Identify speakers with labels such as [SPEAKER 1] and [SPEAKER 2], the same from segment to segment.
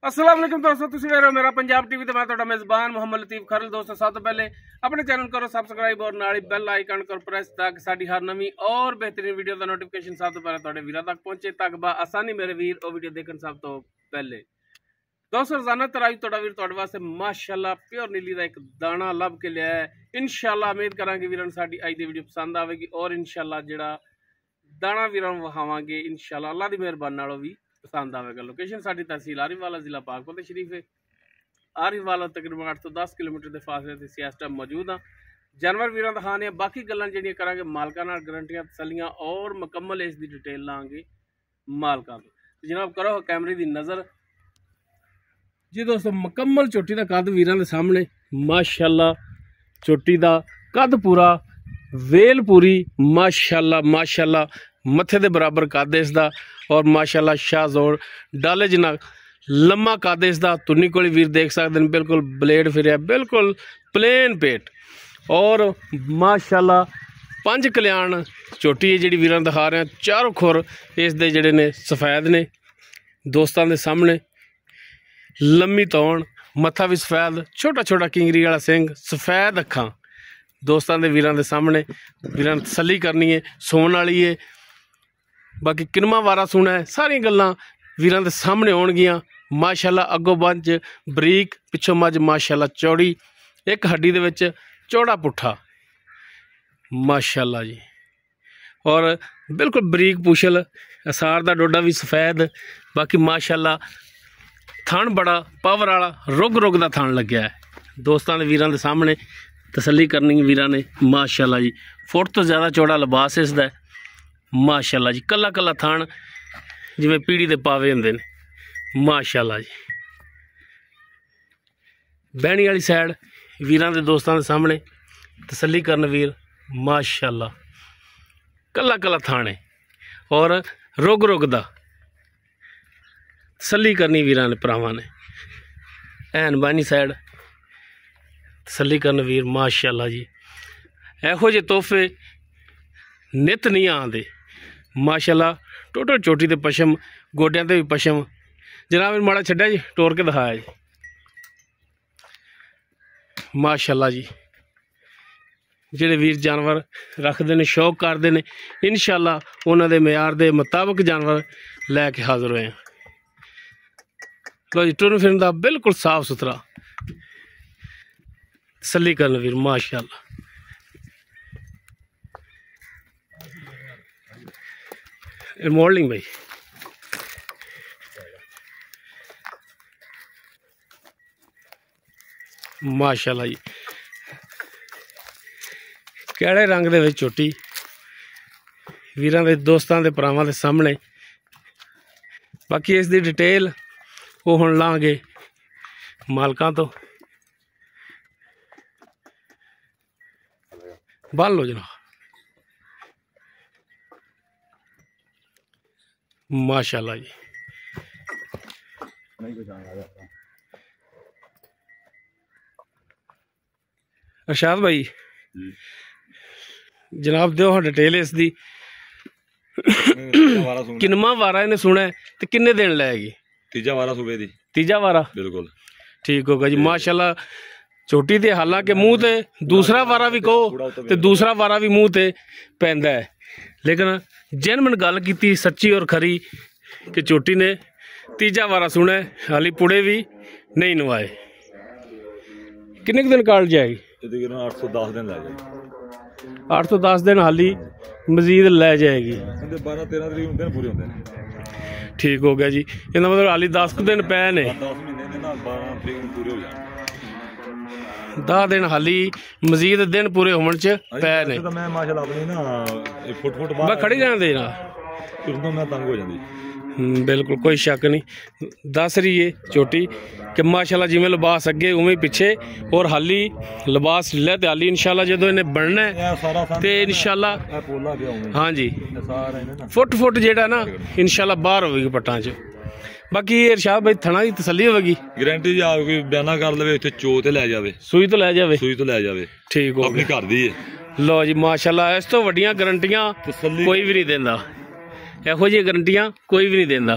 [SPEAKER 1] अस्सलाम वालेकुम दोस्तों, तुम वेख रहे हो मेरा पंजाब टीवी। तो मैं ਤੁਹਾਡਾ मेजबान मोहम्मद लतीफ खरल। दोस्तों सब तो पहले अपने चैनल करो सबसक्राइब और नाल बेल आइकन करो प्रेस ताकि साडी हर नवी और बेहतरीन वीडियो का नोटिफिकेशन सब तो पहले ਤੁਹਾਡੇ ਵੀਰਾਂ तक पहुंचे तक बा आसानी मेरे वीर और वीडियो देखने सब तो पहले। दोस्तों रोजाना तरह ਤੁਹਾਡਾ ਵੀਰ ਤੁਹਾਡੇ ਵਾਸਤੇ माशाअल्लाह प्योर नीली का एक दाना ਲੱਭ के लिया है। इंशाअल्लाह उम्मीद करांगे ਵੀਰਾਂ ਨੂੰ ਸਾਡੀ ਅੱਜ ਦੀ ਵੀਡੀਓ ਪਸੰਦ ਆਵੇਗੀ और इंशाअल्लाह ਜਿਹੜਾ दाना ਵੀਰਾਂ ਨੂੰ ਵਿਖਾਵਾਂਗੇ इंशाअल्लाह अल्लाह ਦੀ ਮਿਹਰਬਾਨੀ ਨਾਲ ਵੀ पसंद आएगा। लोकेशन साड़ी तहसील आरीवाला जिला पाकपत शरीफ है। आरीवाला तकरीबन 8 तो 10 किलोमीटर के फासले से इस टाइम मौजूद हाँ। जानवर वीर दिखाने बाकी गल्लां जिहड़ियां करांगे मालकां नाल गारंटियां तसलियां और मुकम्मल इसकी डिटेल लांगे मालकां तो। जनाब करो कैमरे की नज़र जी। दोस्तों मुकम्मल चोटी का कद वीरां दे सामने माशाअल्लाह। चोटी का कद पूरा वेल पूरी माशाअल्लाह माशाअल्लाह। मथे दे बराबर कद इसदा और माशाअल्लाह शाहजोर डाले जिन्ना लम्मा कद इसदा। तुन्नी कोली वीर देख सकते हैं बिल्कुल ब्लेड फिरिया बिल्कुल प्लेन पेट और माशाअल्लाह 5 कल्याण चोटी है जी वीरां दिखा रहे हैं। चारों खुर इस दे जिहड़े ने सफेद ने दोस्तों के सामने। लम्मी तौण मत्था भी सफेद छोटा छोटा किंगरी वाला सिंह सफेद अखां दोस्तों के वीरां दे सामने। वीरां तसल्ली करनी है सोन वाली है। बाकी किनवा वारा सुना है सारी गल्लां वीरां दे सामने होणगियां माशाअल्लाह। अगों बंज बरीक पिछों मज माशाअल्लाह चौड़ी एक हड्डी दे विच चौड़ा पुट्ठा माशाअल्लाह जी। और बिल्कुल बरीक पुछल असार दा डोडा भी सफेद। बाकी माशाअल्लाह थण बड़ा पावर वाला रुग रुग दा थण लग्या है दोस्तों के वीरां दे सामने। तसल्ली करनी वीरां ने माशाअल्लाह जी। फुट तो ज़्यादा चौड़ा लिबास इसदा माशाअल्लाह जी। कला कला थान जिवें पीढ़ी दे पावे हुंदे ने माशाअल्लाह जी। बैणी वाली साइड वीरां दे दोस्तों के सामने तसल्ली करन वीर माशाअल्लाह। कला कला थान है और रुग रुग दा तसल्ली करनी वीरां ने भरावां ने। ऐन बैणी साइड तसल्ली करन वीर माशाअल्लाह जी। इहो जे तोहफे नित नहीं आते माशाअल्लाह। टोटल चोटी ते पशम गोडियां ते भी पशम। जनाब माड़ा छड्या जी टोर के दिखाया जी माशाअल्लाह जी। जिहड़े वीर जानवर रखते हैं शौक करते हैं इंशाअल्लाह उन्हां दे मयार दे मुताबिक जानवर लैके हाजिर होए। लो जी टुरन फिरन दा बिल्कुल साफ सुथरा तसल्ली करन वीर माशाअल्लाह। मॉडलिंग भाई माशाअल्लाह जी। केड़े रंग दे विच चोटी वीरां दे दोस्तां दे भरावां दे सामने। बाकी इस दी डिटेल वो हुण लांगे मालकां तो। बल लो जनाब माशाअल्लाह जी। अरशाद भाई जनाब दो डिटेल इसकी। किनवा वारा इन्हें सुना है तो किन्ने दिन लैगी?
[SPEAKER 2] तीजा वारा सूबे दी।
[SPEAKER 1] तीजा वारा बिल्कुल ठीक होगा जी माशाअल्लाह। चोटी ते हालांकि मूँह ते दूसरा वारा भी कहो तो दूसरा वारा भी मूँह ते पैंदा है। लेकिन जेनमन गल की सच्ची और खरी कि चोटी ने तीजा वारा सुना है हाली पुड़े भी नहीं नवाए। किन्ने दिन काल जाएगी?
[SPEAKER 2] 810 दिन लै जाएगी।
[SPEAKER 1] 810 दिन हाली मजीद लै जाएगी।
[SPEAKER 2] 12-13 तरीक दिन पूरे होंगे ने।
[SPEAKER 1] ठीक हो गया जी। इसका मतलब हाली 10 दिन पै ने।
[SPEAKER 2] 10 महीने 12 तरीक पूरे हो जाए।
[SPEAKER 1] 10 दिन हाली मजीद दिन पूरे होने च पै ने।
[SPEAKER 2] मैं माशाअल्लाह अपनी ना फुट
[SPEAKER 1] मैं खड़ी रहने देना
[SPEAKER 2] मैं तंग हो जाती।
[SPEAKER 1] बिल्कुल कोई शक नहीं। दस रही है चोटी कि माशाअल्लाह जिमें लिबास अगे उमें पिछे और हाली लिबास लै तो हाली इंशाअल्लाह जो इन्हें बनना है तो इंशाअल्लाह हाँ जी फुट फुट जेड़ा ना इंशाअल्लाह बाहर होगी पट्टां च। बाकी इरशाद भाई थना की तसल्ली होगी
[SPEAKER 2] गारंटी कोई बयाना कर ले इत्थे चो ते लै जावे
[SPEAKER 1] सूई तो लै जावे
[SPEAKER 2] सूई तो लै जावे
[SPEAKER 1] ठीक हो
[SPEAKER 2] अपनी घर दी है।
[SPEAKER 1] लो जी माशाअल्लाह इस तो वड्डियां गारंटियां कोई भी नहीं देंदा। इहो जी गारंटियां कोई भी नहीं देंदा।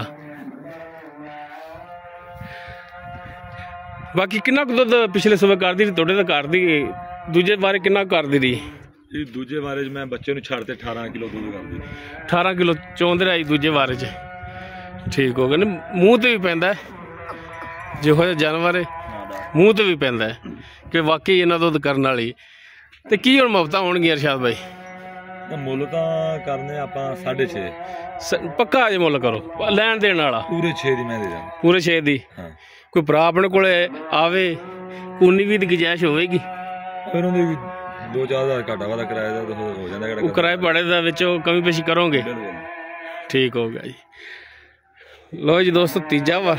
[SPEAKER 1] ਬਾਕੀ ਕਿੰਨਾ ਕੁ ਦੁੱਧ ਪਿਛਲੇ ਸੂਬੇ ਕਰਦੀ ਸੀ ਤੁਹਾਡੇ ਤਾਂ ਘਰ ਦੀ ਦੂਜੇ ਬਾਰੇ ਕਿੰਨਾ ਕੁ ਕਰਦੀ ਰਹੀ?
[SPEAKER 2] ਇਹ ਦੂਜੇ ਬਾਰੇ 'ਚ ਮੈਂ ਬੱਚੇ ਨੂੰ ਛੱਡ ਤੇ 18 ਕਿਲੋ ਦੁੱਧ ਕਰਦੀ।
[SPEAKER 1] 18 ਕਿਲੋ ਚੋਂਦੇ ਰਹੀ ਦੂਜੇ ਬਾਰੇ 'ਚ। ਠੀਕ ਹੋ ਗਿਆ। ਨਾ ਮੂੰਹ ਤੇ ਵੀ ਪੈਂਦਾ ਜਿਹੋ ਜਿਹਾ ਜਾਨਵਰ ਹੈ, ਮੂੰਹ ਤੇ ਵੀ ਪੈਂਦਾ ਕਿ ਵਾਕਈ ਇਹਨਾਂ ਦੁੱਧ ਕਰਨ ਵਾਲੀ। ਤੇ ਕੀ ਹੁਣ ਮੁਫਤਾਂ ਹੋਣਗੀਆਂ ਅਰਸ਼ਾਦ ਭਾਈ?
[SPEAKER 2] ਮੁੱਲ ਤਾਂ ਕਰਨੇ ਆਪਾਂ 6.5
[SPEAKER 1] ਪੱਕਾ ਅਜੇ ਮੁੱਲ ਕਰੋ, ਲੈਣ ਦੇਣ ਵਾਲਾ
[SPEAKER 2] ਪੂਰੇ 6 ਦੀ ਮੈਂ ਦੇ ਦਾਂ।
[SPEAKER 1] ਪੂਰੇ 6 ਦੀ?
[SPEAKER 2] ਹਾਂ।
[SPEAKER 1] ਕੋਈ ਭਰਾ ਆਪਣੇ ਕੋਲੇ ਆਵੇ, ਉਨੀ ਵੀ ਦੀ ਗੁੰਜਾਇਸ਼ ਹੋਵੇਗੀ?
[SPEAKER 2] ਫਿਰ ਉਹਦੇ ਵੀ 2-4 ਹਜ਼ਾਰ ਘਾਟਾ ਵਾਦਾ ਕਿਰਾਏ ਦਾ ਹੋ ਜਾਂਦਾ।
[SPEAKER 1] ਉਹ ਕਿਰਾਏ ਭਾੜੇ ਦਾ ਵਿੱਚੋਂ ਕਮੀ ਪੇਸ਼ੀ ਕਰੋਗੇ? ਠੀਕ ਹੋ ਗਿਆ ਜੀ। ਲੋ ਜੀ ਦੋਸਤੋ, ਤੀਜਾ ਵਾ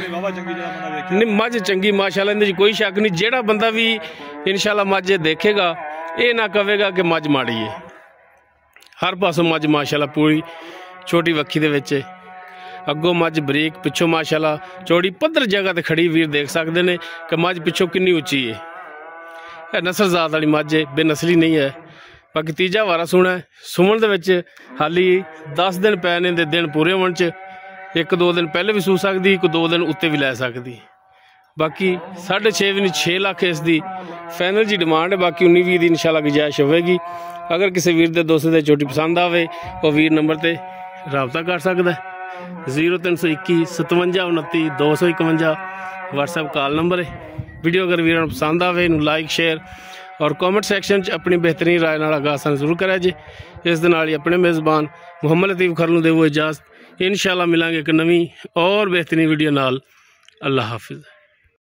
[SPEAKER 1] ਨਹੀਂ ਮੱਝ ਚੰਗੀ ਮਾਸ਼ਾਅੱਲਾ, ਇਹਦੇ 'ਚ ਕੋਈ ਸ਼ੱਕ ਨਹੀਂ। ਜਿਹੜਾ ਬੰਦਾ ਵੀ ਇਨਸ਼ਾਅੱਲਾ ਮੱਝ ਦੇਖੇਗਾ ਇਹ ਨਾ ਕਹੇਗਾ ਕਿ ਮੱਝ ਮਾੜੀ ਹੈ। ਹਰ ਪਾਸੋਂ ਮੱਝ ਮਾਸ਼ਾਅੱਲਾ ਪੂਰੀ ਛੋਟੀ ਵੱਖੀ ਦੇ ਵਿੱਚ, ਅੱਗੋਂ ਮੱਝ ਬਰੀਕ, ਪਿੱਛੋਂ ਮਾਸ਼ਾਅੱਲਾ ਚੌੜੀ ਪੱਧਰ ਜਗ੍ਹਾ ਤੇ ਖੜੀ। ਵੀਰ ਦੇਖ ਸਕਦੇ ਨੇ ਕਿ ਮੱਝ ਪਿੱਛੋਂ ਕਿੰਨੀ ਉੱਚੀ ਹੈ। ਇਹ ਨਸਲਜ਼ਾਤ ਵਾਲੀ ਮੱਝ ਹੈ, ਬੇਨਸਲੀ ਨਹੀਂ ਹੈ। ਬਾਕੀ ਤੀਜਾ ਵਾਰਾ ਸੋਹਣਾ ਸੁਮਣ ਦੇ ਵਿੱਚ ਹਾਲੀ 10 ਦਿਨ ਪੈ ਨੇ ਦੇ ਦਿਨ ਪੂਰੇ ਹੋਣ 'ਚ। 1-2 ਦਿਨ ਪਹਿਲੇ ਵੀ ਸੂ ਸਕਦੀ, 1-2 ਦਿਨ ਉੱਤੇ ਵੀ ਲੈ ਸਕਦੀ। ਬਾਕੀ 6.5 ਵੀ ਨਹੀਂ 6 ਲੱਖ ਇਸ ਦੀ ਫਾਈਨਲ ਜੀ ਡਿਮਾਂਡ ਹੈ। ਬਾਕੀ 19-20 ਦੀ ਇਨਸ਼ਾਅੱਲਾ ਗੁੰਜਾਇਸ਼ ਹੋਵੇਗੀ। ਅਗਰ ਕਿਸੇ ਵੀਰ ਦੇ ਦੋਸਤ ਦੇ ਝੋਟੀ ਪਸੰਦ ਆਵੇ ਉਹ ਵੀਰ ਨੰਬਰ ਤੇ ਰਾਬਤਾ ਕਰ ਸਕਦਾ। 0321 57 29 251 WhatsApp ਕਾਲ ਨੰਬਰ ਹੈ। ਵੀਡੀਓ ਅਗਰ ਵੀਰਾਂ ਨੂੰ ਪਸੰਦ ਆਵੇ ਇਹਨੂੰ ਲਾਈਕ ਸ਼ੇਅਰ ਔਰ ਕਮੈਂਟ ਸੈਕਸ਼ਨ 'ਚ ਆਪਣੀ ਬਿਹਤਰੀਨ ਰਾਏ ਨਾਲ ਆਗਾਹ ਸਾਨੂੰ ਜ਼ਰੂਰ ਕਰਿਆ ਜੀ। ਇਸ ਦੇ ਨਾਲ ਹੀ ਆਪਣੇ ਮੇਜ਼ਬਾਨ ਮੁਹੰਮਦ ਲਤੀਫ ਖਰਲ ਨੂੰ ਦੇਵੋ ਇਜਾਜ਼ਤ। ਇਨਸ਼ਾਅੱਲਾ ਮਿਲਾਂਗੇ ਇੱਕ ਨਵੀਂ ਔਰ ਬਿਹਤਰੀਨ ਵੀਡੀਓ ਨਾਲ। ਅੱਲਾਹ ਹਾਫਿਜ਼।